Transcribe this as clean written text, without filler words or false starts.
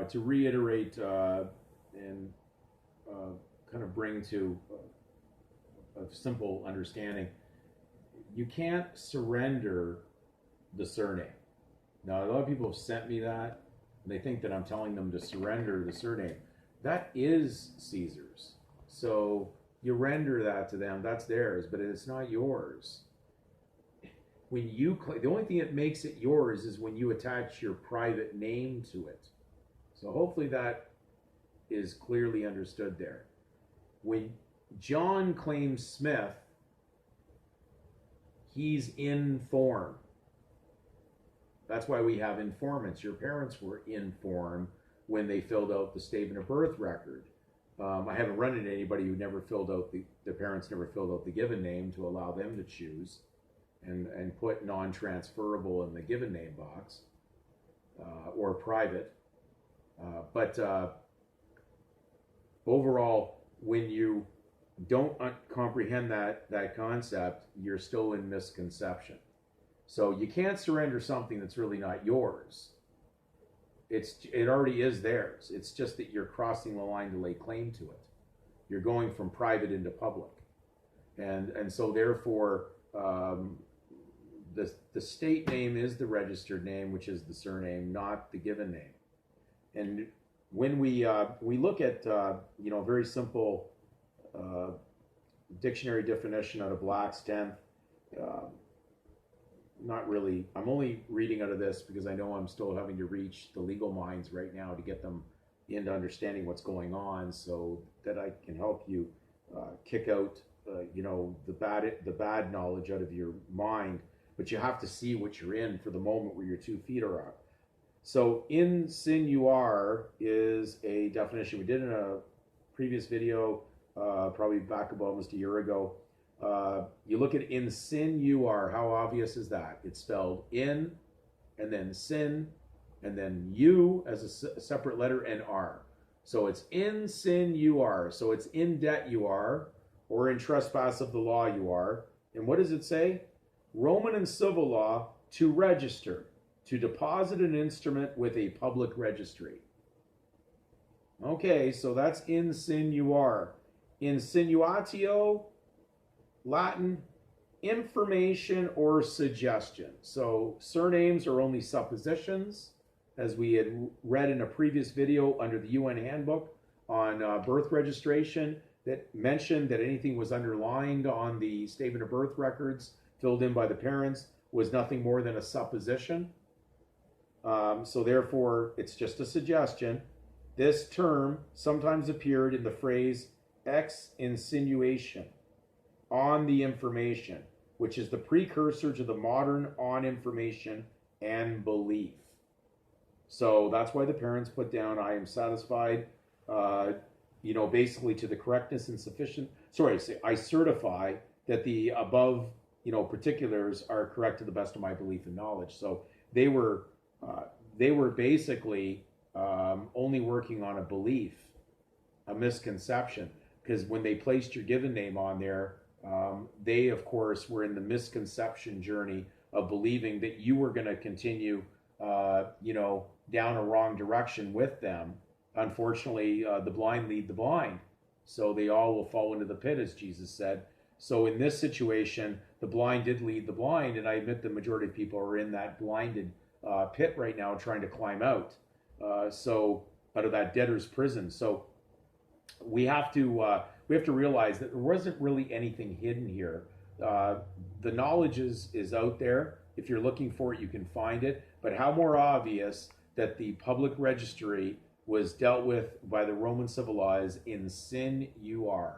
to reiterate and kind of bring to a simple understanding, you can't surrender the surname. Now, a lot of people have sent me that. They think that I'm telling them to surrender the surname. That is Caesar's. So you render that to them. That's theirs, but it's not yours. When you the only thing that makes it yours is when you attach your private name to it. So hopefully that is clearly understood there. When John claims Smith, he's in form. That's why we have informants. Your parents were in form when they filled out the statement of birth record. I haven't run into anybody who never filled out their parents never filled out the given name to allow them to choose and put non-transferable in the given name box or private. But overall, when you don't comprehend that concept, you're still in misconception. So you can't surrender something that's really not yours. It already is theirs. It's just that you're crossing the line to lay claim to it. You're going from private into public, and so therefore the state name is the registered name, which is the surname, not the given name. And when we look at a very simple dictionary definition out of Black's 10th. Not really. I'm only reading out of this because I know I'm still having to reach the legal minds right now to get them into understanding what's going on, so that I can help you kick out, the bad knowledge out of your mind. But you have to see what you're in for the moment where your 2 feet are up. So insinuar is a definition we did in a previous video, probably back about almost a year ago. You look at insinuar, how obvious is that? It's spelled in, and then sin, and then U as a separate letter, and R. So it's insinuar. So it's in debt you are, or in trespass of the law you are. And what does it say? Roman and civil law, to register, to deposit an instrument with a public registry. Okay, so that's insinuar. Insinuatio, Latin, information or suggestion. So surnames are only suppositions, as we had read in a previous video under the UN handbook on birth registration, that mentioned that anything was underlined on the statement of birth records filled in by the parents was nothing more than a supposition. So therefore, it's just a suggestion. This term sometimes appeared in the phrase ex insinuation, on the information, which is the precursor to the modern on information and belief. So that's why the parents put down, I am satisfied, basically to the correctness and sufficient, I certify that the above, particulars are correct to the best of my belief and knowledge. So they were basically only working on a belief, a misconception, because when they placed your given name on there, they, of course, were in the misconception journey of believing that you were going to continue, down a wrong direction with them. Unfortunately, the blind lead the blind. So they all will fall into the pit, as Jesus said. So in this situation, the blind did lead the blind, and I admit the majority of people are in that blinded pit right now trying to climb out. So out of that debtor's prison. So we have to realize that there wasn't really anything hidden here. The knowledge is out there. If you're looking for it, you can find it. But how more obvious that the public registry was dealt with by the Roman civil law is insinuar.